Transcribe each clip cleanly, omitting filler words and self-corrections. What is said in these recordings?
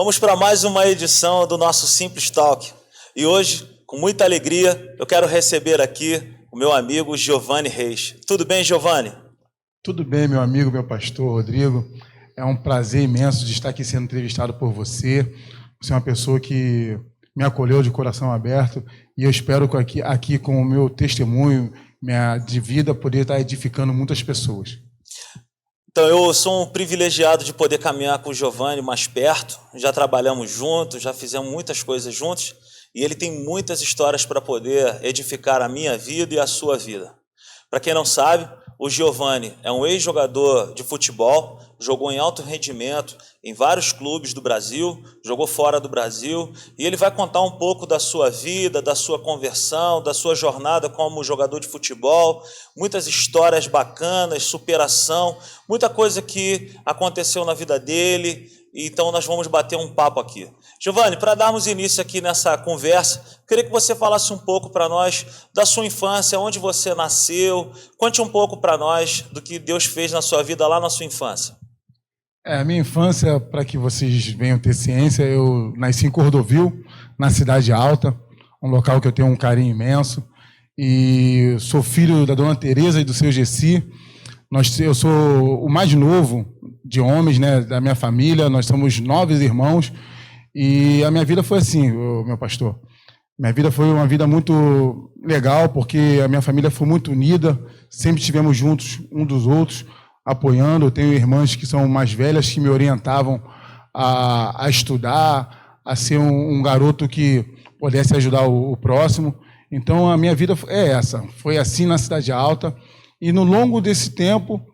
Vamos para mais uma edição do nosso Simples Talk. E hoje, com muita alegria, eu quero receber aqui o meu amigo Giovanni Reis. Tudo bem, Giovanni? Tudo bem, meu amigo, meu pastor Rodrigo. É um prazer imenso de estar aqui sendo entrevistado por você. Você é uma pessoa que me acolheu de coração aberto e eu espero que aqui com o meu testemunho, de vida, poder estar edificando muitas pessoas. Então, eu sou um privilegiado de poder caminhar com o Giovanni mais perto. Já trabalhamos juntos, já fizemos muitas coisas juntos e ele tem muitas histórias para poder edificar a minha vida e a sua vida. Para quem não sabe, o Giovanni é um ex-jogador de futebol, jogou em alto rendimento em vários clubes do Brasil, jogou fora do Brasil, e ele vai contar um pouco da sua vida, da sua conversão, da sua jornada como jogador de futebol, muitas histórias bacanas, superação, muita coisa que aconteceu na vida dele. Então nós vamos bater um papo aqui. Giovanni, para darmos início aqui nessa conversa, queria que você falasse um pouco para nós da sua infância, onde você nasceu. Conte um pouco para nós do que Deus fez na sua vida lá na sua infância. A minha infância, para que vocês venham ter ciência, eu nasci em Cordovil, na Cidade Alta, um local que eu tenho um carinho imenso, e sou filho da dona Tereza e do seu Gessi. Eu sou o mais novo de homens, né, da minha família. Nós somos 9 irmãos e a minha vida foi assim, meu pastor. Minha vida foi uma vida muito legal porque a minha família foi muito unida, sempre estivemos juntos um dos outros, apoiando. Eu tenho irmãs que são mais velhas que me orientavam a estudar, a ser um garoto que pudesse ajudar o próximo. Então a minha vida é essa, foi assim na Cidade Alta. E no longo desse tempo,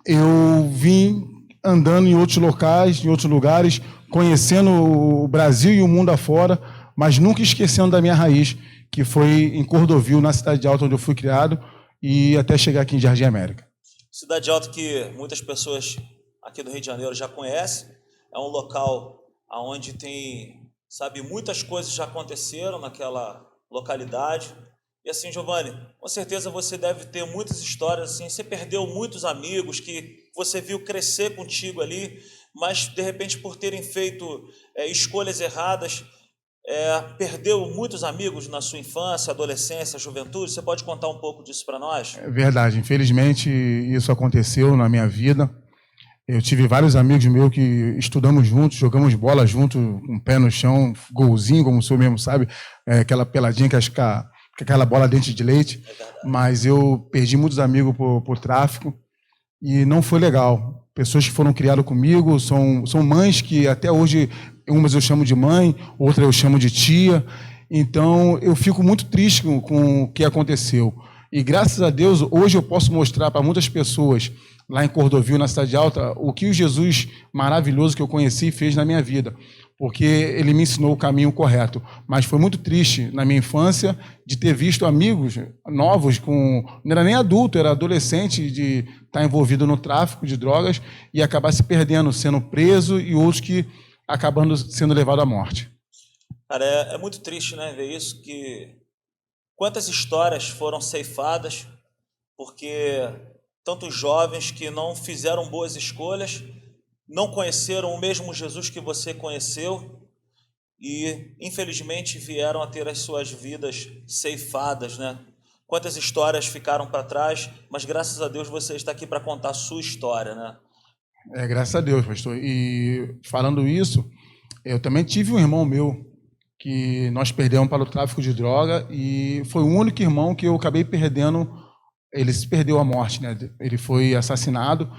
eu vim andando em outros locais, em outros lugares, conhecendo o Brasil e o mundo afora, mas nunca esquecendo da minha raiz, que foi em Cordovil, na Cidade Alta, onde eu fui criado, e até chegar aqui em Jardim América. Cidade Alta que muitas pessoas aqui do Rio de Janeiro já conhecem, é um local onde tem, sabe, muitas coisas já aconteceram naquela localidade. E assim, Giovanni, com certeza você deve ter muitas histórias, assim, você perdeu muitos amigos que você viu crescer contigo ali, mas de repente por terem feito escolhas erradas, perdeu muitos amigos na sua infância, adolescência, juventude. Você pode contar um pouco disso para nós? É verdade, infelizmente isso aconteceu na minha vida. Eu tive vários amigos meus que estudamos juntos, jogamos bola juntos, com o pé no chão, golzinho, como o senhor mesmo sabe, aquela peladinha que acho que aquela bola dente de leite, mas eu perdi muitos amigos por tráfico e não foi legal. Pessoas que foram criadas comigo, são mães que até hoje, umas eu chamo de mãe, outras eu chamo de tia, então eu fico muito triste com o que aconteceu. E graças a Deus, hoje eu posso mostrar para muitas pessoas, lá em Cordovil, na Cidade Alta, o que o Jesus maravilhoso que eu conheci e fez na minha vida, porque ele me ensinou o caminho correto. Mas foi muito triste na minha infância de ter visto amigos novos, não era nem adulto, era adolescente, de estar envolvido no tráfico de drogas e acabar se perdendo, sendo preso, e outros que acabando sendo levados à morte. Cara, é muito triste, né, ver isso, que quantas histórias foram ceifadas porque tantos jovens que não fizeram boas escolhas, não conheceram o mesmo Jesus que você conheceu e, infelizmente, vieram a ter as suas vidas ceifadas, né? Quantas histórias ficaram para trás, mas graças a Deus você está aqui para contar a sua história, né? Graças a Deus, pastor. E falando isso, eu também tive um irmão meu que nós perdemos para o tráfico de droga e foi o único irmão que eu acabei perdendo. Ele se perdeu à morte, né? Ele foi assassinado.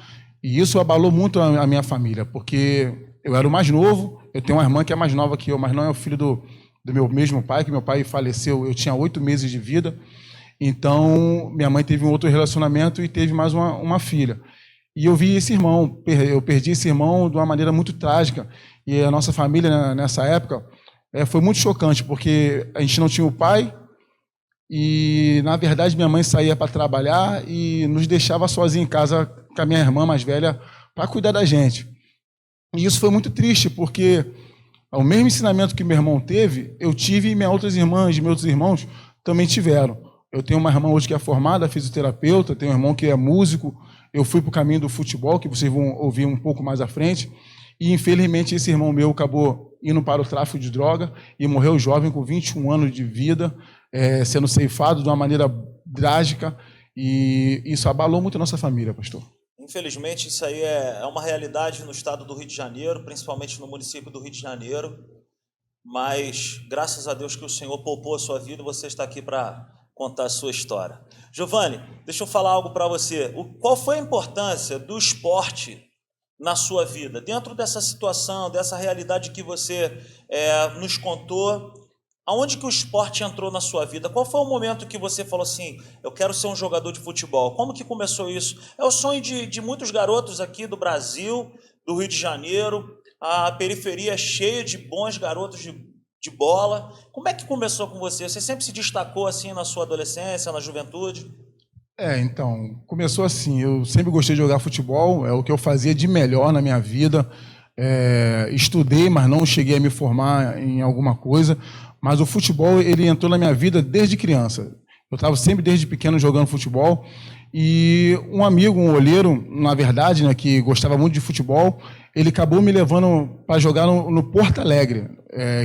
E isso abalou muito a minha família, porque eu era o mais novo, eu tenho uma irmã que é mais nova que eu, mas não é o filho do meu mesmo pai, que meu pai faleceu, eu tinha 8 meses de vida, então minha mãe teve um outro relacionamento e teve mais uma filha. E eu vi esse irmão, eu perdi esse irmão de uma maneira muito trágica, e a nossa família nessa época foi muito chocante, porque a gente não tinha o pai, e na verdade minha mãe saía para trabalhar e nos deixava sozinhos em casa com a minha irmã mais velha para cuidar da gente. E isso foi muito triste, porque o mesmo ensinamento que meu irmão teve, eu tive e minhas outras irmãs e meus outros irmãos também tiveram. Eu tenho uma irmã hoje que é formada, fisioterapeuta, tenho um irmão que é músico, eu fui para o caminho do futebol, que vocês vão ouvir um pouco mais à frente, E, infelizmente, esse irmão meu acabou indo para o tráfico de droga e morreu jovem, com 21 anos de vida, sendo ceifado de uma maneira trágica, e isso abalou muito a nossa família, pastor. Infelizmente, isso aí é uma realidade no estado do Rio de Janeiro, principalmente no município do Rio de Janeiro, mas graças a Deus que o Senhor poupou a sua vida e você está aqui para contar a sua história. Giovanni, deixa eu falar algo para você. Qual foi a importância do esporte na sua vida? Dentro dessa situação, dessa realidade que você nos contou, aonde que o esporte entrou na sua vida? Qual foi o momento que você falou assim, eu quero ser um jogador de futebol? Como que começou isso? É o sonho de muitos garotos aqui do Brasil, do Rio de Janeiro, a periferia cheia de bons garotos de bola. Como é que começou com você? Você sempre se destacou assim na sua adolescência, na juventude? Então, começou assim, eu sempre gostei de jogar futebol, é o que eu fazia de melhor na minha vida. Estudei, mas não cheguei a me formar em alguma coisa, mas o futebol, ele entrou na minha vida desde criança. Eu estava sempre desde pequeno jogando futebol, e um amigo, um olheiro, na verdade, né, que gostava muito de futebol, ele acabou me levando para jogar no Porto Alegre,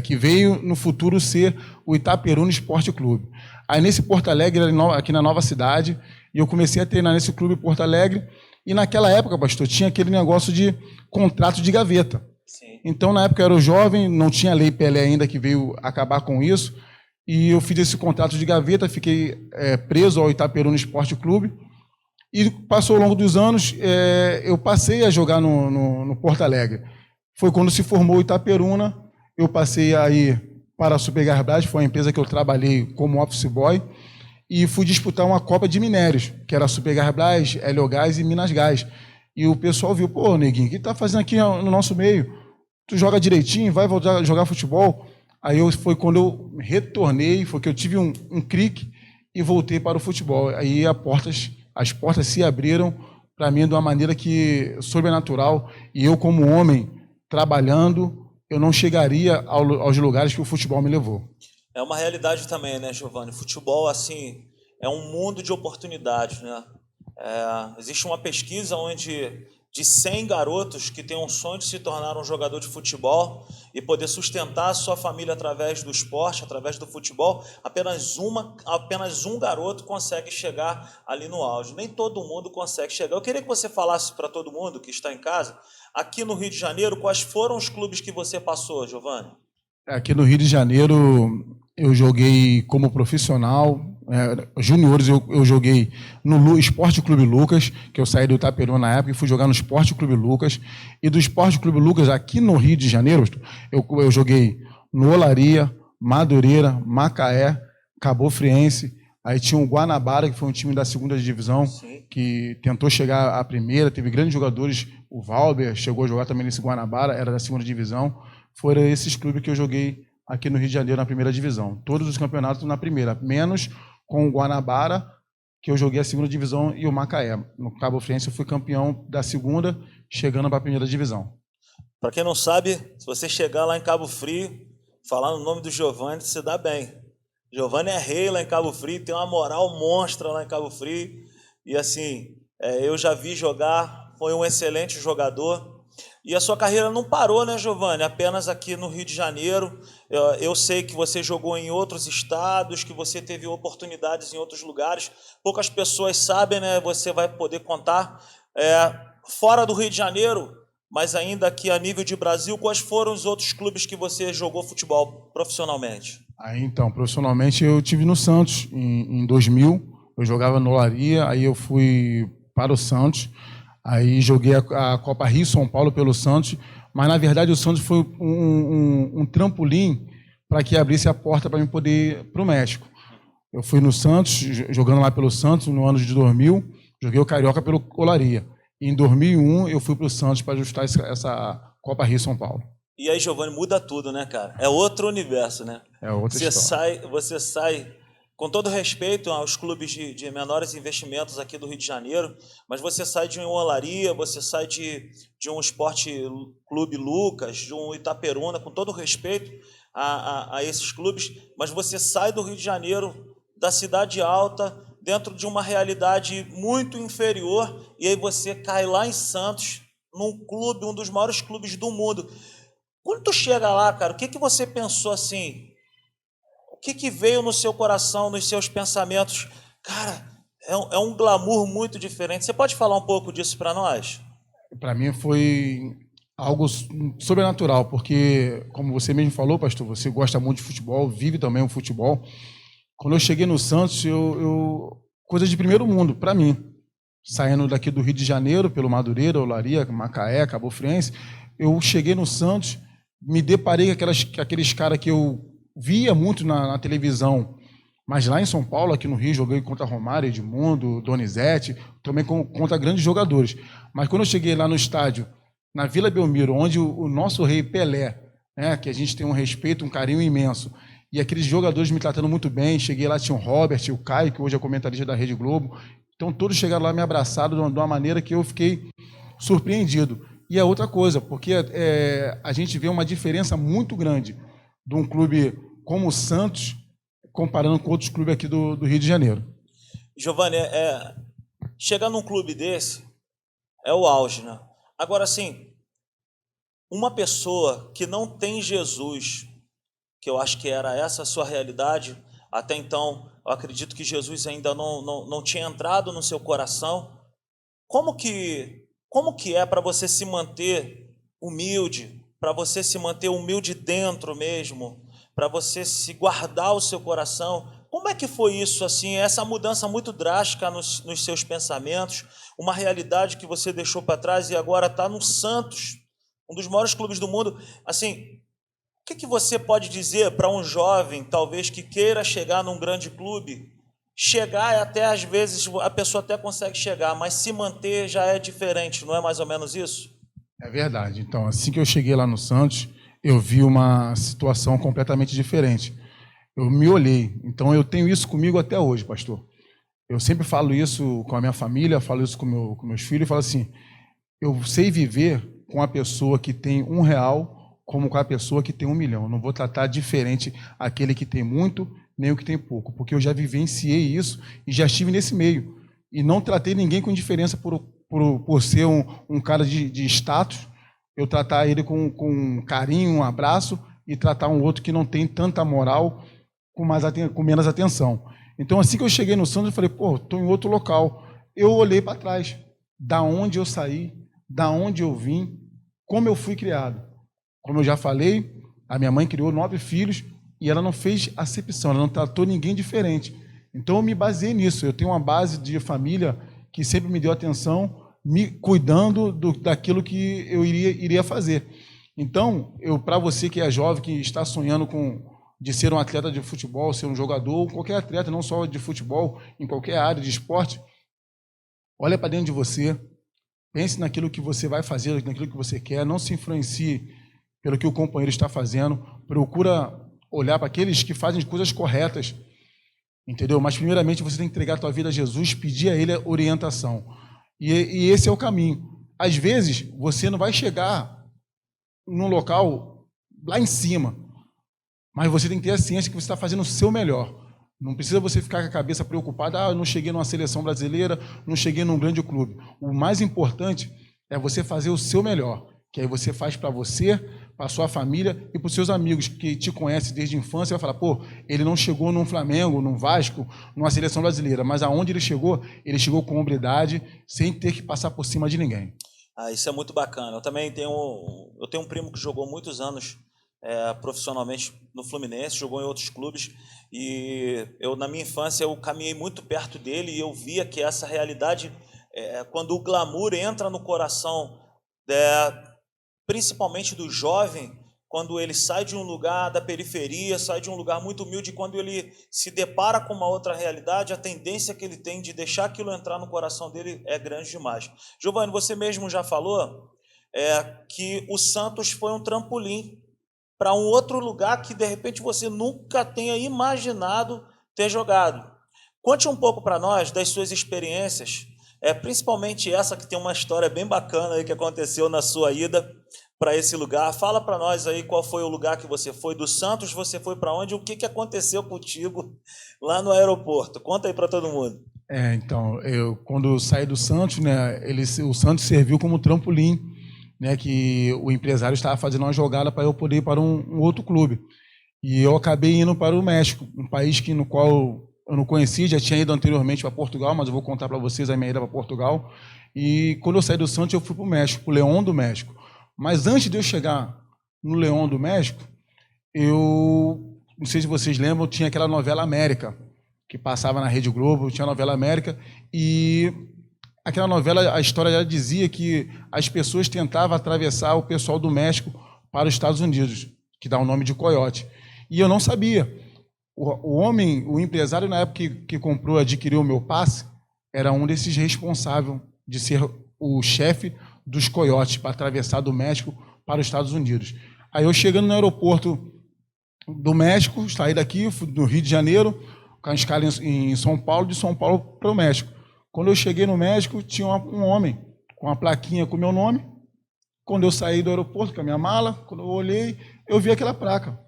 que veio no futuro ser o Itaperuna Esporte Clube. Aí nesse Porto Alegre, aqui na Nova Cidade, e eu comecei a treinar nesse clube Porto Alegre, e naquela época, pastor, tinha aquele negócio de contrato de gaveta. Sim. Então, na época eu era jovem, não tinha lei Pelé ainda que veio acabar com isso, e eu fiz esse contrato de gaveta, fiquei preso ao Itaperuna Esporte Clube, e passou ao longo dos anos, eu passei a jogar no Porto Alegre. Foi quando se formou o Itaperuna, eu passei a ir para a Supergás, foi a empresa que eu trabalhei como office boy, e fui disputar uma Copa de Minérios, que era a Supergás, Heliogás e Minas Gás. E o pessoal viu, pô, neguinho, o que tá fazendo aqui no nosso meio? Tu joga direitinho, vai voltar a jogar futebol? Aí foi quando eu retornei, foi que eu tive um clique e voltei para o futebol. Aí as portas se abriram para mim de uma maneira que sobrenatural, e eu, como homem, trabalhando, eu não chegaria aos lugares que o futebol me levou. É uma realidade também, né, Giovanni? Futebol, assim, é um mundo de oportunidades, né? Existe uma pesquisa onde de 100 garotos que têm um sonho de se tornar um jogador de futebol e poder sustentar a sua família através do esporte, através do futebol, apenas um garoto consegue chegar ali no auge. Nem todo mundo consegue chegar. Eu queria que você falasse para todo mundo que está em casa, aqui no Rio de Janeiro, quais foram os clubes que você passou, Giovanni? Aqui no Rio de Janeiro, eu joguei como profissional, juniores eu joguei no Esporte Clube Lucas, que eu saí do Itaperuna na época e fui jogar no Esporte Clube Lucas. E do Esporte Clube Lucas, aqui no Rio de Janeiro, eu joguei no Olaria, Madureira, Macaé, Cabo Friense. Aí tinha o Guanabara, que foi um time da segunda divisão, Sim. que tentou chegar à primeira, teve grandes jogadores, o Valber chegou a jogar também nesse Guanabara, era da segunda divisão. Foram esses clubes que eu joguei aqui no Rio de Janeiro na primeira divisão. Todos os campeonatos na primeira, menos com o Guanabara, que eu joguei a segunda divisão, e o Macaé. No Cabo Friense eu fui campeão da segunda, chegando para a primeira divisão. Para quem não sabe, se você chegar lá em Cabo Frio, falar no nome do Giovanni, você dá bem. Giovanni é rei lá em Cabo Frio, tem uma moral monstra lá em Cabo Frio. E assim, eu já vi jogar, foi um excelente jogador. E a sua carreira não parou, né, Giovanni? Apenas aqui no Rio de Janeiro. Eu sei que você jogou em outros estados, que você teve oportunidades em outros lugares. Poucas pessoas sabem, né? Você vai poder contar. Fora do Rio de Janeiro, mas ainda aqui a nível de Brasil, quais foram os outros clubes que você jogou futebol profissionalmente? Aí, então, profissionalmente eu tive no Santos em 2000. Eu jogava no Olaria, aí eu fui para o Santos. Aí joguei a Copa Rio São Paulo pelo Santos, mas na verdade o Santos foi um trampolim para que abrisse a porta para mim poder ir para o México. Eu fui no Santos, jogando lá pelo Santos no ano de 2000, joguei o Carioca pelo Olaria. E em 2001 eu fui para o Santos para ajustar essa Copa Rio São Paulo. E aí, Giovanni, muda tudo, né, cara? É outro universo, né? É outra história. Você sai, com todo respeito aos clubes de menores investimentos aqui do Rio de Janeiro, mas você sai de uma Olaria, você sai de um Esporte Clube Lucas, de um Itaperuna, com todo respeito a esses clubes, mas você sai do Rio de Janeiro, da cidade alta, dentro de uma realidade muito inferior, e aí você cai lá em Santos, num clube, um dos maiores clubes do mundo. Quando tu chega lá, cara, o que que você pensou assim? O que que veio no seu coração, nos seus pensamentos? Cara, é um glamour muito diferente. Você pode falar um pouco disso para nós? Para mim foi algo sobrenatural, porque, como você mesmo falou, pastor, você gosta muito de futebol, vive também o futebol. Quando eu cheguei no Santos, coisa de primeiro mundo, para mim. Saindo daqui do Rio de Janeiro, pelo Madureira, Olaria, Macaé, Cabo Friense, eu cheguei no Santos, me deparei com aqueles caras que eu via muito na televisão, mas lá em São Paulo, aqui no Rio, joguei contra Romário, Edmundo, Donizete, também contra grandes jogadores. Mas quando eu cheguei lá no estádio, na Vila Belmiro, onde o nosso rei Pelé, né, que a gente tem um respeito, um carinho imenso, e aqueles jogadores me tratando muito bem, cheguei lá, tinha o Robert, o Caio, que hoje é comentarista da Rede Globo, então todos chegaram lá me abraçaram de uma maneira que eu fiquei surpreendido. E é outra coisa, porque a gente vê uma diferença muito grande de um clube como o Santos, comparando com outros clubes aqui do Rio de Janeiro. Giovanni, chegar num clube desse é o auge, né? Agora, assim, uma pessoa que não tem Jesus, que eu acho que era essa a sua realidade, até então, eu acredito que Jesus ainda não tinha entrado no seu coração. Como que é para você se manter humilde, para você se manter humilde dentro mesmo, para você se guardar o seu coração? Como é que foi isso, assim, essa mudança muito drástica nos seus pensamentos, uma realidade que você deixou para trás e agora está no Santos, um dos maiores clubes do mundo? Assim, o que você pode dizer para um jovem, talvez, que queira chegar num grande clube? Chegar até, às vezes, a pessoa até consegue chegar, mas se manter já é diferente, não é mais ou menos isso? É verdade. Então, assim que eu cheguei lá no Santos, eu vi uma situação completamente diferente. Eu me olhei. Então, eu tenho isso comigo até hoje, pastor. Eu sempre falo isso com a minha família, falo isso com meus filhos, e falo assim, eu sei viver com a pessoa que tem R$ 1 como com a pessoa que tem 1 milhão. Eu não vou tratar diferente aquele que tem muito, nem o que tem pouco, porque eu já vivenciei isso e já estive nesse meio. E não tratei ninguém com indiferença por ser um cara de status, eu tratar ele com carinho, um abraço, e tratar um outro que não tem tanta moral, com menos atenção. Então, assim que eu cheguei no Santos, eu falei, pô, estou em outro local. Eu olhei para trás, da onde eu saí, da onde eu vim, como eu fui criado. Como eu já falei, a minha mãe criou 9 filhos e ela não fez acepção, ela não tratou ninguém diferente. Então, eu me baseei nisso. Eu tenho uma base de família que sempre me deu atenção, me cuidando daquilo que eu iria fazer. Então, para você que é jovem, que está sonhando de ser um atleta de futebol, ser um jogador, qualquer atleta, não só de futebol, em qualquer área de esporte, olha para dentro de você, pense naquilo que você vai fazer, naquilo que você quer, não se influencie pelo que o companheiro está fazendo, procura olhar para aqueles que fazem coisas corretas, entendeu? Mas primeiramente você tem que entregar a tua vida a Jesus, pedir a Ele a orientação. E esse é o caminho. Às vezes, você não vai chegar num local lá em cima, mas você tem que ter a ciência que você está fazendo o seu melhor. Não precisa você ficar com a cabeça preocupada, eu não cheguei numa seleção brasileira, não cheguei num grande clube. O mais importante é você fazer o seu melhor, que aí você faz para você, para a sua família e para os seus amigos que te conhecem desde a infância, vai falar, pô, ele não chegou num Flamengo, num Vasco, numa seleção brasileira, mas aonde ele chegou com hombridade, sem ter que passar por cima de ninguém. Isso é muito bacana. Eu também tenho um primo que jogou muitos anos profissionalmente no Fluminense, jogou em outros clubes, e eu, na minha infância, eu caminhei muito perto dele e eu via que essa realidade, quando o glamour entra no coração, principalmente do jovem, quando ele sai de um lugar da periferia, sai de um lugar muito humilde, quando ele se depara com uma outra realidade, a tendência que ele tem de deixar aquilo entrar no coração dele é grande demais. Giovanni, você mesmo já falou que o Santos foi um trampolim para um outro lugar que, de repente, você nunca tenha imaginado ter jogado. Conte um pouco para nós das suas experiências, principalmente essa que tem uma história bem bacana aí que aconteceu na sua ida para esse lugar. Fala para nós aí qual foi o lugar que você foi. Do Santos você foi para onde? O que aconteceu contigo lá no aeroporto? Conta aí para todo mundo. Então, quando eu saí do Santos, né, o Santos serviu como trampolim né, que o empresário estava fazendo uma jogada para eu poder ir para um outro clube. E eu acabei indo para o México, um país no qual eu não conhecia, já tinha ido anteriormente para Portugal, mas eu vou contar para vocês a minha ida para Portugal. E quando eu saí do Santos, eu fui para o México, para o León do México. Mas antes de eu chegar no León do México, eu não sei se vocês lembram, tinha aquela novela América, que passava na Rede Globo, tinha a novela América, e aquela novela, a história já dizia que as pessoas tentavam atravessar o pessoal do México para os Estados Unidos, que dá o nome de coiote. E eu não sabia. O empresário, na época que comprou, adquiriu o meu passe, era um desses responsáveis de ser o chefe dos coiotes para atravessar do México para os Estados Unidos. Aí eu chegando no aeroporto do México, saí daqui, fui do Rio de Janeiro, com a escala em São Paulo, de São Paulo para o México. Quando eu cheguei no México, tinha um homem com uma plaquinha com o meu nome. Quando eu saí do aeroporto com a minha mala, quando eu olhei, eu vi aquela placa.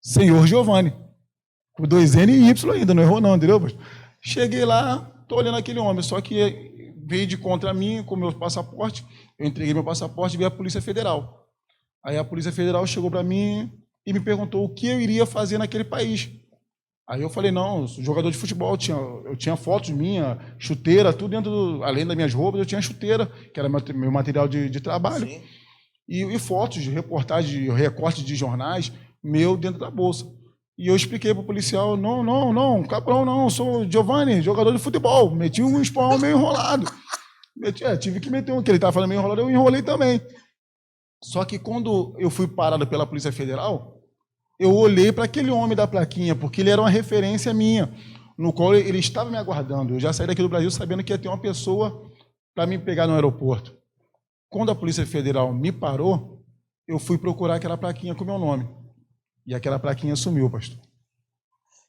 Senhor Giovanni. Com 2 N e Y ainda, não errou não, entendeu? Cheguei lá, estou olhando aquele homem, só que veio de contra mim com o meu passaporte, eu entreguei meu passaporte e veio a Polícia Federal. Aí a Polícia Federal chegou para mim e me perguntou o que eu iria fazer naquele país. Aí eu falei, não, eu sou jogador de futebol, eu tinha fotos minhas, chuteira, tudo dentro, além das minhas roupas, eu tinha chuteira, que era meu material de trabalho, e fotos de reportagem, recorte de jornais, meu dentro da bolsa. E eu expliquei para o policial, não, cabrão, não, eu sou Giovanni, jogador de futebol, meti um espanhol meio enrolado. Tive que meter que ele estava falando meio enrolado, eu enrolei também. Só que quando eu fui parado pela Polícia Federal, eu olhei para aquele homem da plaquinha, porque ele era uma referência minha, no qual ele estava me aguardando. Eu já saí daqui do Brasil sabendo que ia ter uma pessoa para me pegar no aeroporto. Quando a Polícia Federal me parou, eu fui procurar aquela plaquinha com o meu nome. E aquela plaquinha sumiu, pastor.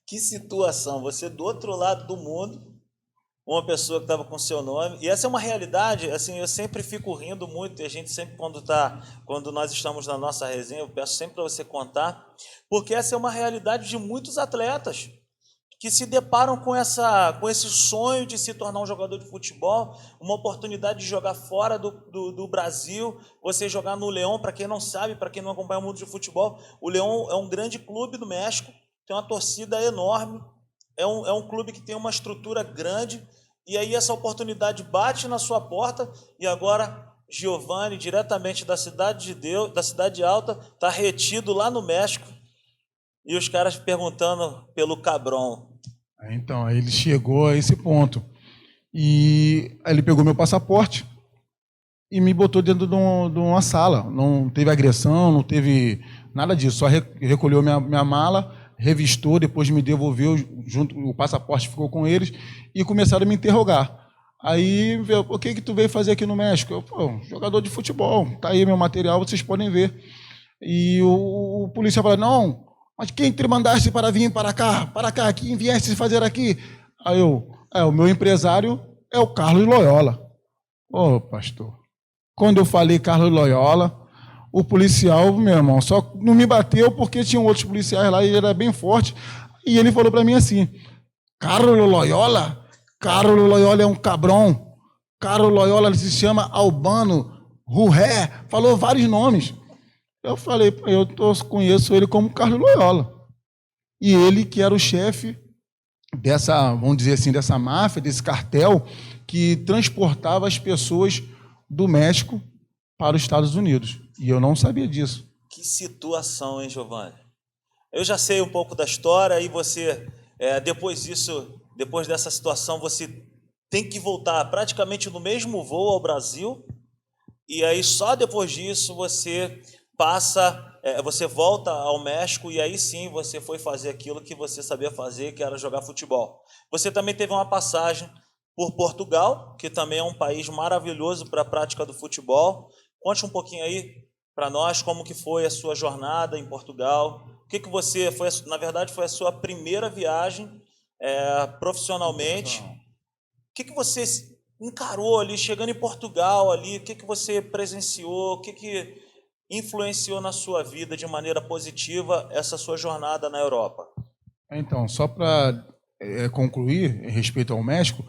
Que situação, você do outro lado do mundo, uma pessoa que estava com seu nome, e essa é uma realidade, assim, eu sempre fico rindo muito, e a gente sempre quando nós estamos na nossa resenha, eu peço sempre para você contar, porque essa é uma realidade de muitos atletas que se deparam com esse sonho de se tornar um jogador de futebol, uma oportunidade de jogar fora do Brasil, você jogar no León. Para quem não sabe, para quem não acompanha o mundo de futebol, o León é um grande clube do México, tem uma torcida enorme, é um clube que tem uma estrutura grande, e aí essa oportunidade bate na sua porta, e agora Giovanni, diretamente da Cidade de Deus, da Cidade Alta, está retido lá no México, e os caras perguntando pelo cabrão. Então, aí ele chegou a esse ponto. E aí ele pegou meu passaporte e me botou dentro de uma sala. Não teve agressão, não teve nada disso. Só recolheu minha mala, revistou, depois me devolveu, o passaporte ficou com eles, e começaram a me interrogar. Aí, o que tu veio fazer aqui no México? Eu, jogador de futebol, tá aí meu material, vocês podem ver. E o policial falou, não, mas quem te mandaste para vir para cá, quem viesse fazer aqui? Aí o meu empresário é o Carlos Loyola. Pastor, quando eu falei Carlos Loyola, o policial, meu irmão, só não me bateu porque tinham outros policiais lá e ele era bem forte. E ele falou para mim assim, Carlos Loyola? Carlos Loyola é um cabrão. Carlos Loyola se chama Albano, Rurré, falou vários nomes. Eu falei, eu conheço ele como Carlos Loyola. E ele que era o chefe dessa, vamos dizer assim, dessa máfia, desse cartel, que transportava as pessoas do México para os Estados Unidos. E eu não sabia disso. Que situação, hein, Giovanni? Eu já sei um pouco da história, e você, depois dessa situação, você tem que voltar praticamente no mesmo voo ao Brasil, e aí só depois disso você você volta ao México, e aí sim você foi fazer aquilo que você sabia fazer, que era jogar futebol. Você também teve uma passagem por Portugal, que também é um país maravilhoso para a prática do futebol. Conte um pouquinho aí para nós como que foi a sua jornada em Portugal. O que você foi, na verdade, foi a sua primeira viagem profissionalmente. O que você encarou ali, chegando em Portugal ali? O que você presenciou? O que influenciou na sua vida de maneira positiva essa sua jornada na Europa? Então, só para concluir, em respeito ao México,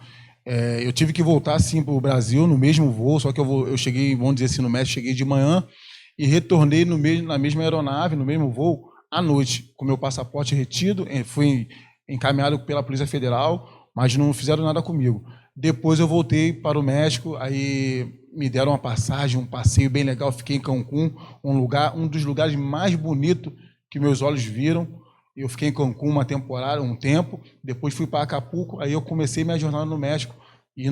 Eu tive que voltar, sim, para o Brasil no mesmo voo, só que eu cheguei, vamos dizer assim, no México, cheguei de manhã e retornei na mesma aeronave, no mesmo voo, à noite, com meu passaporte retido, fui encaminhado pela Polícia Federal, mas não fizeram nada comigo. Depois eu voltei para o México, aí me deram uma passagem, um passeio bem legal, fiquei em Cancún, um dos lugares mais bonitos que meus olhos viram. Eu fiquei em Cancún uma temporada, um tempo, depois fui para Acapulco, aí eu comecei minha jornada no México,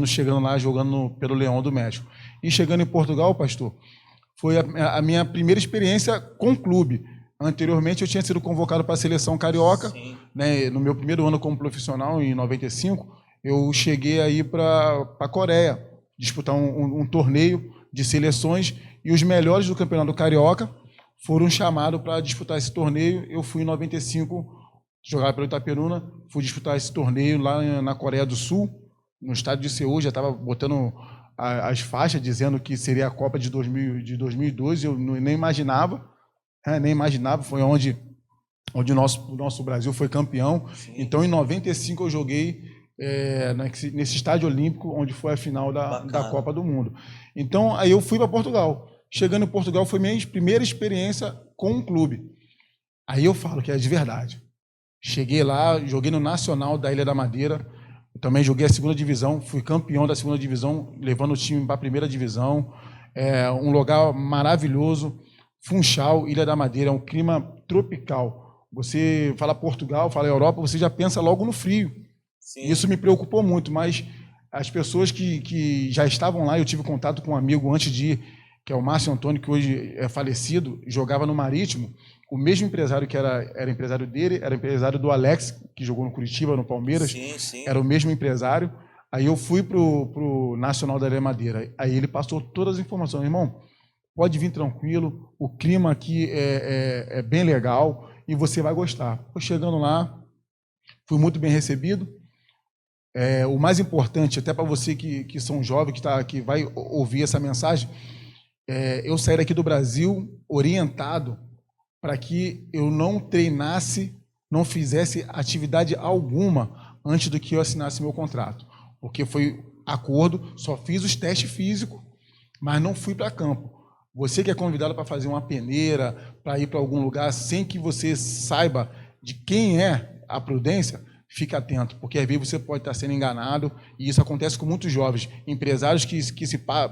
chegando lá, jogando pelo Leão do México. E chegando em Portugal, pastor, foi a minha primeira experiência com o clube. Anteriormente, eu tinha sido convocado para a seleção carioca, né, no meu primeiro ano como profissional, em 95, eu cheguei aí para a Coreia, disputar um torneio de seleções, e os melhores do campeonato carioca foram chamados para disputar esse torneio. Eu fui em 95, jogar pelo Itaperuna, fui disputar esse torneio lá na Coreia do Sul, no estádio de Seul, já estava botando as faixas, dizendo que seria a Copa de 2012, eu nem imaginava, foi onde o nosso Brasil foi campeão. Sim. Então, em 95, eu joguei nesse estádio olímpico, onde foi a final da Copa do Mundo. Então, aí eu fui para Portugal. Chegando em Portugal, foi minha primeira experiência com um clube. Aí eu falo que é de verdade. Cheguei lá, joguei no Nacional da Ilha da Madeira, também joguei a segunda divisão, fui campeão da segunda divisão, levando o time para a primeira divisão. Um lugar maravilhoso, Funchal, Ilha da Madeira, é um clima tropical. Você fala Portugal, fala Europa, você já pensa logo no frio. Sim. Isso me preocupou muito, mas as pessoas que já estavam lá, eu tive contato com um amigo antes de ir, que é o Márcio Antônio, que hoje é falecido, jogava no Marítimo. O mesmo empresário que era empresário dele, era empresário do Alex, que jogou no Curitiba, no Palmeiras. Sim, sim. Era o mesmo empresário. Aí eu fui pro Nacional da Ilha da Madeira. Aí ele passou todas as informações. Irmão, pode vir tranquilo, o clima aqui é bem legal e você vai gostar. Fui chegando lá, fui muito bem recebido. O mais importante, até para você que são jovens, que vai ouvir essa mensagem, eu saí daqui do Brasil orientado para que eu não treinasse, não fizesse atividade alguma antes do que eu assinasse meu contrato. Porque foi acordo, só fiz os testes físicos, mas não fui para campo. Você que é convidado para fazer uma peneira, para ir para algum lugar sem que você saiba de quem é a prudência, fique atento, porque às vezes você pode estar sendo enganado, e isso acontece com muitos jovens, empresários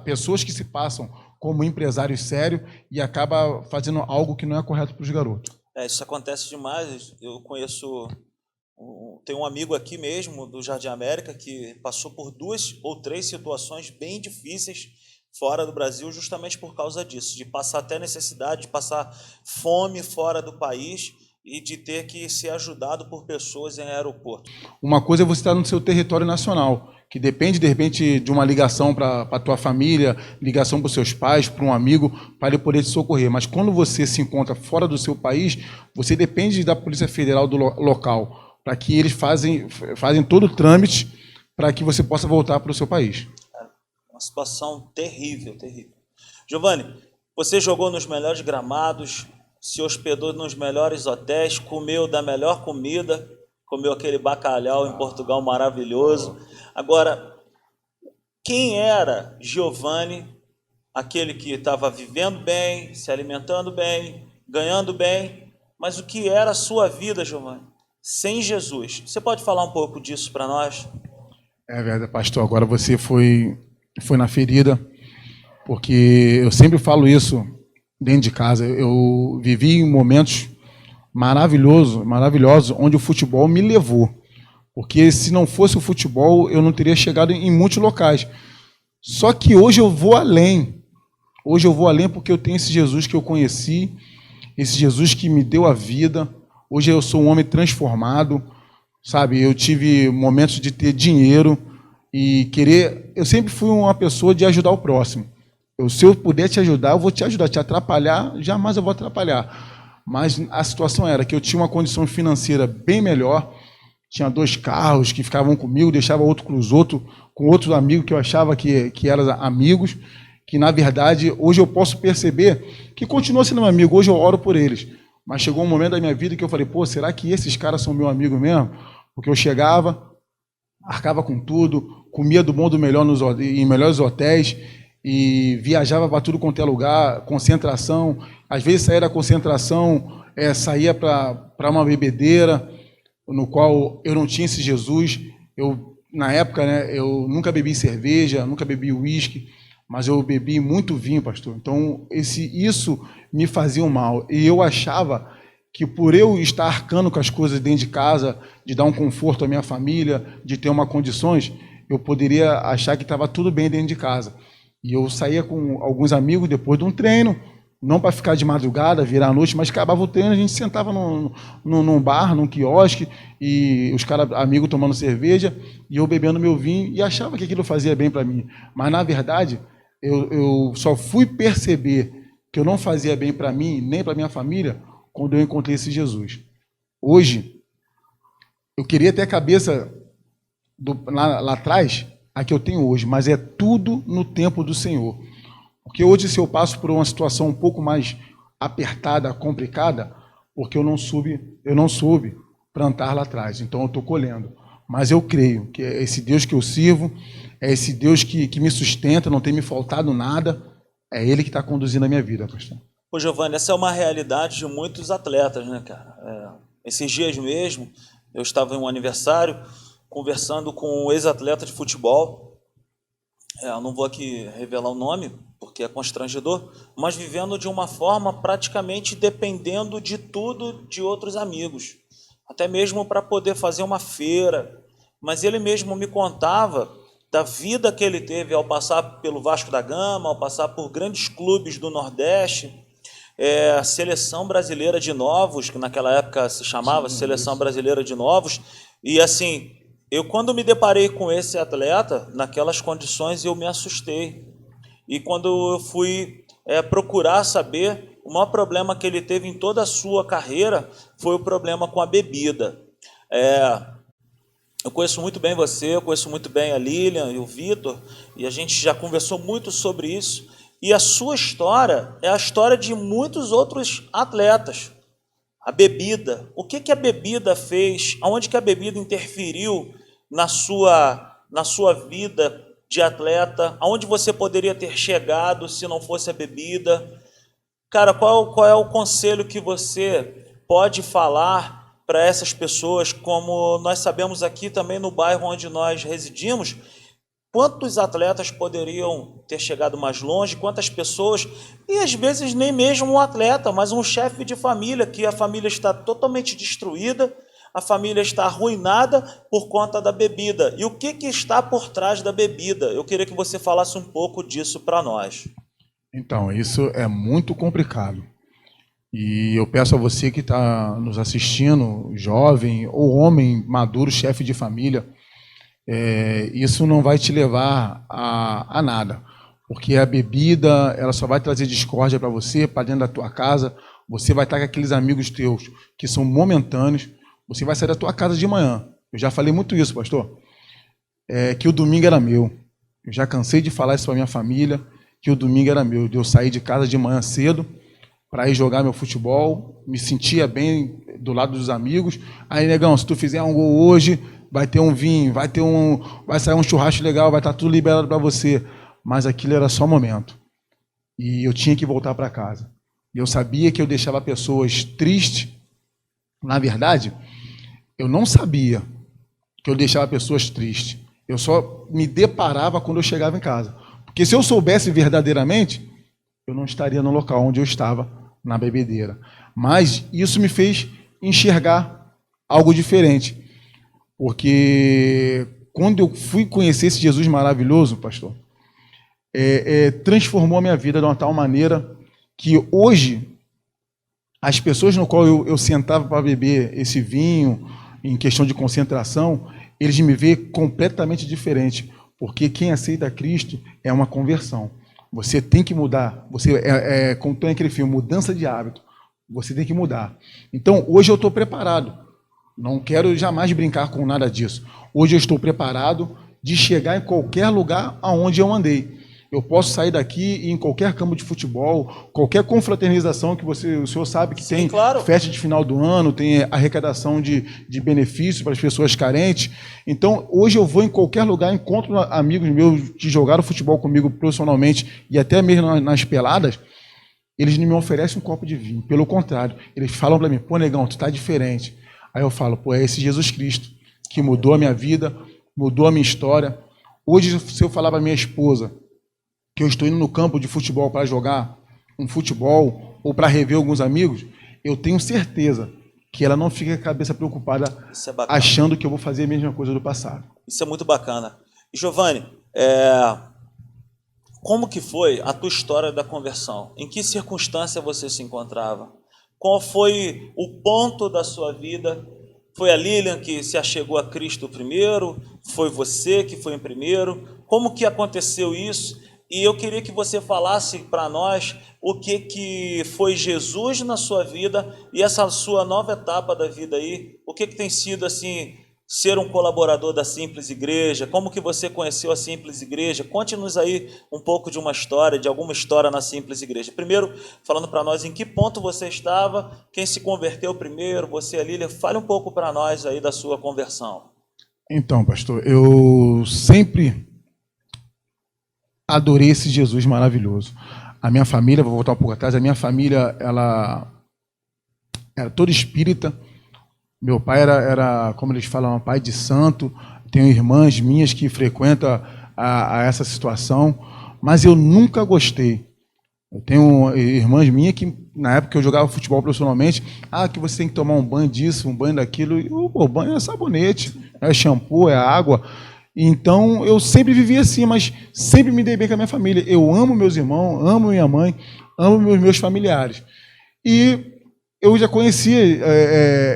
pessoas que se passam como empresários sérios e acaba fazendo algo que não é correto para os garotos. Isso acontece demais. Eu conheço, tem um amigo aqui mesmo do Jardim América que passou por 2 ou 3 situações bem difíceis fora do Brasil, justamente por causa disso, de passar até necessidade, de passar fome fora do país e de ter que ser ajudado por pessoas em aeroporto. Uma coisa é você estar no seu território nacional, que depende, de repente, de uma ligação para a tua família, ligação para os seus pais, para um amigo, para ele poder te socorrer. Mas quando você se encontra fora do seu país, você depende da Polícia Federal do local, para que eles fazem todo o trâmite para que você possa voltar para o seu país. Uma situação terrível, terrível. Giovanni, você jogou nos melhores gramados, se hospedou nos melhores hotéis, comeu da melhor comida, comeu aquele bacalhau em Portugal maravilhoso. Agora, quem era Giovanni, aquele que estava vivendo bem, se alimentando bem, ganhando bem, mas o que era a sua vida, Giovanni, sem Jesus? Você pode falar um pouco disso para nós? É verdade, pastor. Agora você foi na ferida, porque eu sempre falo isso dentro de casa. Eu vivi em momentos maravilhosos, onde o futebol me levou. Porque se não fosse o futebol, eu não teria chegado em muitos locais. Só que hoje eu vou além. Hoje eu vou além porque eu tenho esse Jesus que eu conheci, esse Jesus que me deu a vida. Hoje eu sou um homem transformado, sabe? Eu tive momentos de ter dinheiro e querer... Eu sempre fui uma pessoa de ajudar o próximo. Se eu puder te ajudar, eu vou te ajudar. Te atrapalhar, jamais eu vou atrapalhar. Mas a situação era que eu tinha uma condição financeira bem melhor, tinha 2 carros que ficavam comigo, deixava outro com outros amigos que eu achava que eram amigos, que na verdade hoje eu posso perceber que continua sendo meu amigo, hoje eu oro por eles. Mas chegou um momento da minha vida que eu falei, será que esses caras são meu amigo mesmo? Porque eu chegava, arcava com tudo, comia do bom do melhor em melhores hotéis e viajava para tudo quanto é lugar, concentração. Às vezes saía da concentração, saía para uma bebedeira, no qual eu não tinha esse Jesus. Na época, né, eu nunca bebi cerveja, nunca bebi uísque, mas eu bebi muito vinho, pastor. Então, isso me fazia um mal. E eu achava que por eu estar arcando com as coisas dentro de casa, de dar um conforto à minha família, de ter uma condições, eu poderia achar que estava tudo bem dentro de casa. E eu saía com alguns amigos depois de um treino, não para ficar de madrugada, virar a noite, mas acabava o treino, a gente sentava num bar, num quiosque, e os caras, amigos, tomando cerveja, e eu bebendo meu vinho, e achava que aquilo fazia bem para mim. Mas, na verdade, eu só fui perceber que eu não fazia bem para mim, nem para minha família, quando eu encontrei esse Jesus. Hoje, eu queria ter a cabeça lá atrás, a que eu tenho hoje, mas é tudo no tempo do Senhor. Porque hoje, se eu passo por uma situação um pouco mais apertada, complicada, porque eu não soube plantar lá atrás. Então, eu estou colhendo. Mas eu creio que é esse Deus que eu sirvo, é esse Deus que me sustenta, não tem me faltado nada, é Ele que está conduzindo a minha vida, pastor. Ô, Giovanni, essa é uma realidade de muitos atletas, né, cara? Esses dias mesmo, eu estava em um aniversário, conversando com um ex-atleta de futebol. Eu não vou aqui revelar o nome, porque é constrangedor, mas vivendo de uma forma praticamente dependendo de tudo de outros amigos, até mesmo para poder fazer uma feira. Mas ele mesmo me contava da vida que ele teve ao passar pelo Vasco da Gama, ao passar por grandes clubes do Nordeste, a Seleção Brasileira de Novos, que naquela época se chamava Seleção Brasileira de Novos, e assim, eu quando me deparei com esse atleta, naquelas condições eu me assustei. E quando eu fui procurar saber, o maior problema que ele teve em toda a sua carreira foi o problema com a bebida. Eu conheço muito bem você, eu conheço muito bem a Lilian e o Vitor, e a gente já conversou muito sobre isso. E a sua história é a história de muitos outros atletas. A bebida, o que a bebida fez, aonde que a bebida interferiu na sua vida de atleta, aonde você poderia ter chegado se não fosse a bebida. Cara, qual é o conselho que você pode falar para essas pessoas, como nós sabemos aqui também no bairro onde nós residimos, quantos atletas poderiam ter chegado mais longe, quantas pessoas, e às vezes nem mesmo um atleta, mas um chefe de família, que a família está totalmente destruída, a família está arruinada por conta da bebida. E o que está por trás da bebida? Eu queria que você falasse um pouco disso para nós. Então, isso é muito complicado. E eu peço a você que está nos assistindo, jovem ou homem maduro, chefe de família, isso não vai te levar a nada. Porque a bebida, ela só vai trazer discórdia para você, para dentro da tua casa. Você vai estar com aqueles amigos teus que são momentâneos. Você vai sair da tua casa de manhã. Eu já falei muito isso, pastor. Que o domingo era meu. Eu já cansei de falar isso para minha família, que o domingo era meu. Eu saí de casa de manhã cedo para ir jogar meu futebol, me sentia bem do lado dos amigos. Aí, negão, se tu fizer um gol hoje, vai ter um vinho, vai sair um churrasco legal, vai estar tudo liberado para você. Mas aquilo era só momento. E eu tinha que voltar para casa. E eu sabia que eu deixava pessoas tristes. Na verdade, eu não sabia que eu deixava pessoas tristes. Eu só me deparava quando eu chegava em casa. Porque se eu soubesse verdadeiramente, eu não estaria no local onde eu estava, na bebedeira. Mas isso me fez enxergar algo diferente. Porque quando eu fui conhecer esse Jesus maravilhoso, pastor, transformou a minha vida de uma tal maneira que hoje as pessoas no qual eu sentava para beber esse vinho, em questão de concentração, eles me veem completamente diferente, porque quem aceita Cristo é uma conversão. Você tem que mudar. Você como tem aquele filme, mudança de hábito. Você tem que mudar. Então, hoje eu estou preparado. Não quero jamais brincar com nada disso. Hoje eu estou preparado de chegar em qualquer lugar aonde eu andei. Eu posso sair daqui e ir em qualquer campo de futebol, qualquer confraternização que o senhor sabe que tem, claro, festa de final do ano, tem arrecadação de benefícios para as pessoas carentes. Então, hoje eu vou em qualquer lugar, encontro amigos meus que jogaram futebol comigo profissionalmente e até mesmo nas peladas, eles não me oferecem um copo de vinho. Pelo contrário, eles falam para mim, pô, negão, tu tá diferente. Aí eu falo, pô, é esse Jesus Cristo que mudou a minha vida, mudou a minha história. Hoje, se eu falar para minha esposa que eu estou indo no campo de futebol para jogar um futebol ou para rever alguns amigos, eu tenho certeza que ela não fica com a cabeça preocupada achando que eu vou fazer a mesma coisa do passado. Isso é muito bacana. E, Giovanni, como que foi a tua história da conversão? Em que circunstância você se encontrava? Qual foi o ponto da sua vida? Foi a Lilian que se achegou a Cristo primeiro? Foi você que foi em primeiro? Como que aconteceu isso? E eu queria que você falasse para nós o que foi Jesus na sua vida e essa sua nova etapa da vida aí. O que tem sido assim, ser um colaborador da Simples Igreja? Como que você conheceu a Simples Igreja? Conte-nos aí um pouco de uma história, de alguma história na Simples Igreja. Primeiro, falando para nós em que ponto você estava, quem se converteu primeiro, você, a Lília. Fale um pouco para nós aí da sua conversão. Então, pastor, eu sempre adorei esse Jesus maravilhoso. A minha família, vou voltar um pouco atrás, a minha família, ela era toda espírita. Meu pai era, como eles falam, um pai de santo. Tenho irmãs minhas que frequentam a essa situação, mas eu nunca gostei. Eu tenho irmãs minhas que, na época que eu jogava futebol profissionalmente, que você tem que tomar um banho disso, um banho daquilo. O banho é sabonete, é shampoo, é água. Então, eu sempre vivi assim, mas sempre me dei bem com a minha família. Eu amo meus irmãos, amo minha mãe, amo meus familiares. E eu já conhecia,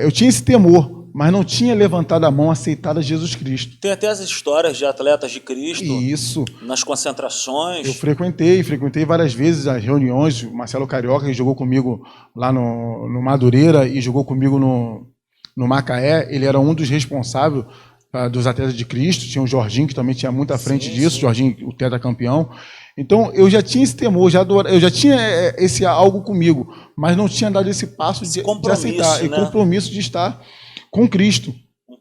eu tinha esse temor, mas não tinha levantado a mão, aceitado a Jesus Cristo. Tem até as histórias de atletas de Cristo. Isso. Nas concentrações. Eu frequentei várias vezes as reuniões. O Marcelo Carioca, que jogou comigo lá no Madureira e jogou comigo no Macaé, ele era um dos responsáveis dos atletas de Cristo. Tinha o Jorginho, que também tinha muito à frente disso, Jorginho, o tetracampeão. Então, eu já tinha esse temor, eu já tinha esse algo comigo, mas não tinha dado esse passo de aceitar, né? E compromisso de estar com Cristo,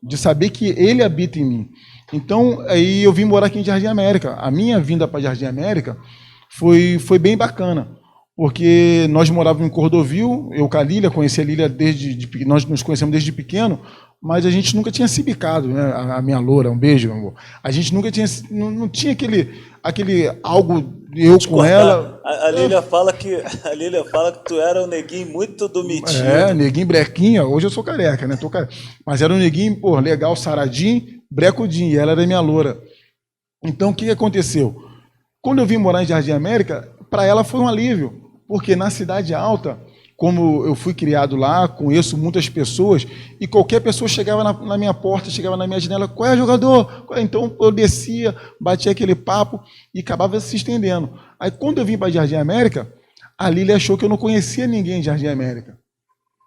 de saber que Ele habita em mim. Então, aí eu vim morar aqui em Jardim América. A minha vinda para Jardim América foi bem bacana, porque nós morávamos em Cordovil, eu com a Lília, conheci a Lília nós nos conhecemos desde pequeno, mas a gente nunca tinha se bicado, né? A minha loura, um beijo, meu amor. A gente nunca tinha, não tinha aquele algo eu com ela. A Lília fala que tu era um neguinho muito do metido. Neguinho brequinha. Hoje eu sou careca, né? Mas era um neguinho, legal, saradinho, brecudinho. E ela era minha loura. Então, o que aconteceu? Quando eu vim morar em Jardim América, para ela foi um alívio, porque na Cidade Alta, como eu fui criado lá, conheço muitas pessoas, e qualquer pessoa chegava na minha porta, chegava na minha janela, qual é, jogador? Então eu descia, batia aquele papo e acabava se estendendo. Aí quando eu vim para Jardim América, a Lília achou que eu não conhecia ninguém em Jardim América.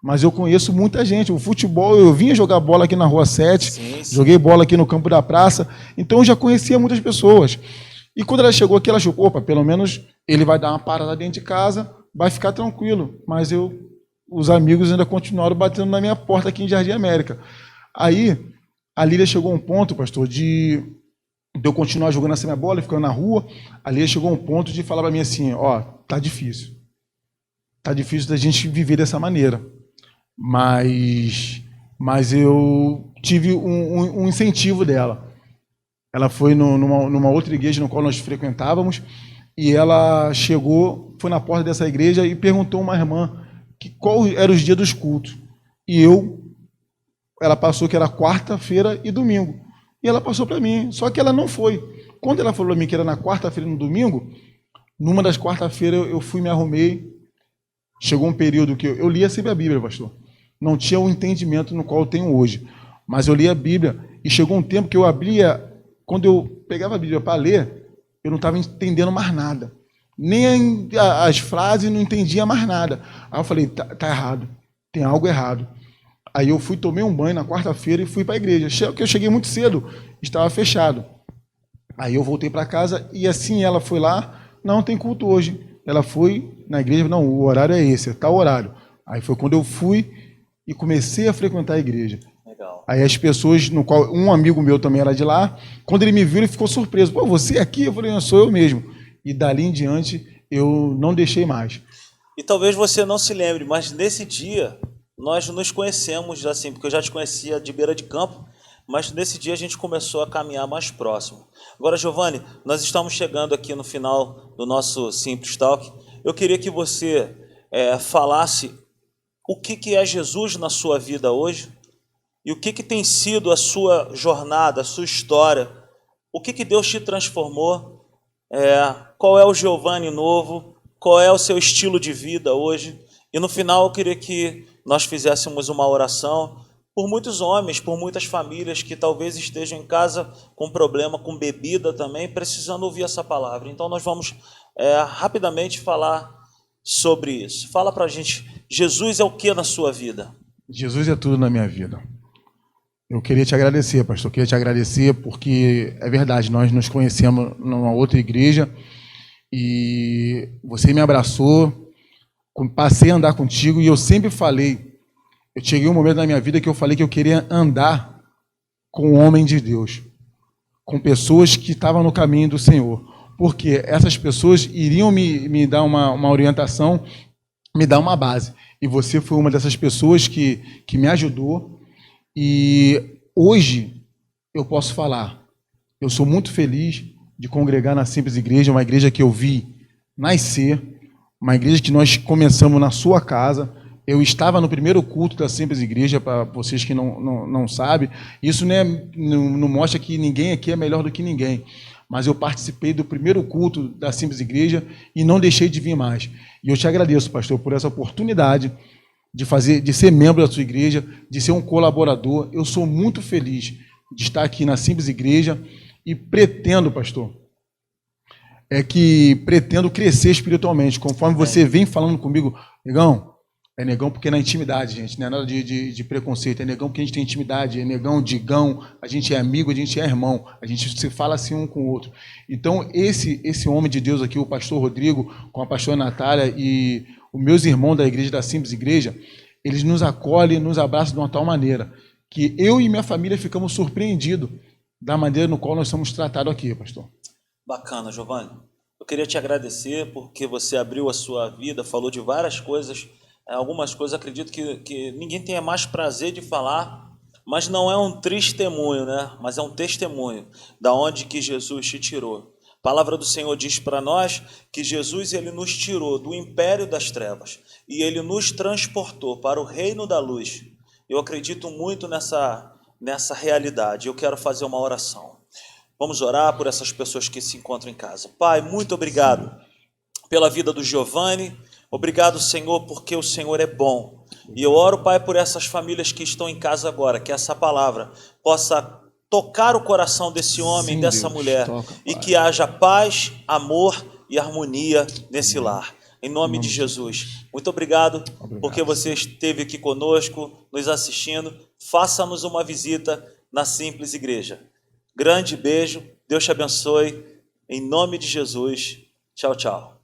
Mas eu conheço muita gente. O futebol, eu vinha jogar bola aqui na Rua 7, joguei bola aqui no campo da praça, então eu já conhecia muitas pessoas. E quando ela chegou aqui, ela achou, opa, pelo menos ele vai dar uma parada dentro de casa, vai ficar tranquilo. Mas os amigos ainda continuaram batendo na minha porta aqui em Jardim América. Aí, a Lília chegou a um ponto, pastor, de eu continuar jogando essa minha bola, ficando na rua. A Lília chegou a um ponto de falar para mim assim, tá difícil. Tá difícil da gente viver dessa maneira. Mas eu tive um incentivo dela. Ela foi numa outra igreja no qual nós frequentávamos, e ela chegou, foi na porta dessa igreja e perguntou a uma irmã qual eram os dias dos cultos. E ela passou que era quarta-feira e domingo. E ela passou para mim, só que ela não foi. Quando ela falou para mim que era na quarta-feira e no domingo, numa das quarta-feiras eu fui, me arrumei. Chegou um período que eu lia sempre a Bíblia, pastor. Não tinha o entendimento no qual eu tenho hoje, mas eu lia a Bíblia, e chegou um tempo que eu abria, quando eu pegava a Bíblia para ler, eu não estava entendendo mais nada. Nem as frases, não entendia mais nada. Aí eu falei, tá errado, tem algo errado. Aí eu tomei um banho na quarta-feira e fui para a igreja. Que eu cheguei muito cedo, estava fechado. Aí eu voltei para casa e assim ela foi lá, não tem culto hoje. Ela foi na igreja, não, o horário é esse, é tal horário. Aí foi quando eu fui e comecei a frequentar a igreja. Legal. Aí as pessoas, no qual um amigo meu também era de lá, quando ele me viu, ele ficou surpreso. Pô, você aqui? Eu falei, não, sou eu mesmo. E dali em diante, eu não deixei mais. E talvez você não se lembre, mas nesse dia nós nos conhecemos assim, porque eu já te conhecia de beira de campo, mas nesse dia a gente começou a caminhar mais próximo. Agora, Giovanni, nós estamos chegando aqui no final do nosso Simples Talk. Eu queria que você falasse o que é Jesus na sua vida hoje e o que tem sido a sua jornada, a sua história, o que Deus te transformou, qual é o Giovanni novo, qual é o seu estilo de vida hoje. E no final eu queria que nós fizéssemos uma oração por muitos homens, por muitas famílias que talvez estejam em casa com problema, com bebida também, precisando ouvir essa palavra. Então nós vamos rapidamente falar sobre isso. Fala pra gente, Jesus é o que na sua vida? Jesus é tudo na minha vida. Eu queria te agradecer, pastor. Eu queria te agradecer porque é verdade, nós nos conhecemos numa outra igreja e você me abraçou, passei a andar contigo e eu sempre falei, eu cheguei um momento na minha vida que eu falei que eu queria andar com o homem de Deus, com pessoas que estavam no caminho do Senhor, porque essas pessoas iriam me dar uma orientação, me dar uma base. E você foi uma dessas pessoas que me ajudou. E hoje eu posso falar, eu sou muito feliz de congregar na Simples Igreja, uma igreja que eu vi nascer, uma igreja que nós começamos na sua casa. Eu estava no primeiro culto da Simples Igreja, para vocês que não sabem. Isso não mostra que ninguém aqui é melhor do que ninguém, mas eu participei do primeiro culto da Simples Igreja e não deixei de vir mais. E eu te agradeço, pastor, por essa oportunidade de ser membro da sua igreja, de ser um colaborador. Eu sou muito feliz de estar aqui na Simples Igreja e pretendo, pastor, pretendo crescer espiritualmente, conforme você vem falando comigo. Negão, é negão porque é na intimidade, gente, não é nada de preconceito, é negão porque a gente tem intimidade, é negão, digão, a gente é amigo, a gente é irmão, a gente se fala assim um com o outro. Então, esse homem de Deus aqui, o pastor Rodrigo, com a pastora Natália e os meus irmãos da igreja, da Simples Igreja, eles nos acolhem, nos abraçam de uma tal maneira que eu e minha família ficamos surpreendidos da maneira no qual nós somos tratados aqui, pastor. Bacana, Giovanni. Eu queria te agradecer porque você abriu a sua vida, falou de várias coisas, algumas coisas acredito que ninguém tenha mais prazer de falar, mas não é um testemunho, né? Mas é um testemunho da onde que Jesus te tirou. A palavra do Senhor diz para nós que Jesus ele nos tirou do império das trevas e ele nos transportou para o reino da luz. Eu acredito muito nessa realidade. Eu quero fazer uma oração. Vamos orar por essas pessoas que se encontram em casa. Pai, muito obrigado pela vida do Giovanni. Obrigado, Senhor, porque o Senhor é bom. E eu oro, Pai, por essas famílias que estão em casa agora, que essa palavra possa tocar o coração desse homem, dessa mulher, e que haja paz, amor e harmonia nesse lar. Em nome de Jesus. Muito obrigado porque você esteve aqui conosco, nos assistindo. Faça-nos uma visita na Simples Igreja. Grande beijo, Deus te abençoe. Em nome de Jesus. Tchau, tchau.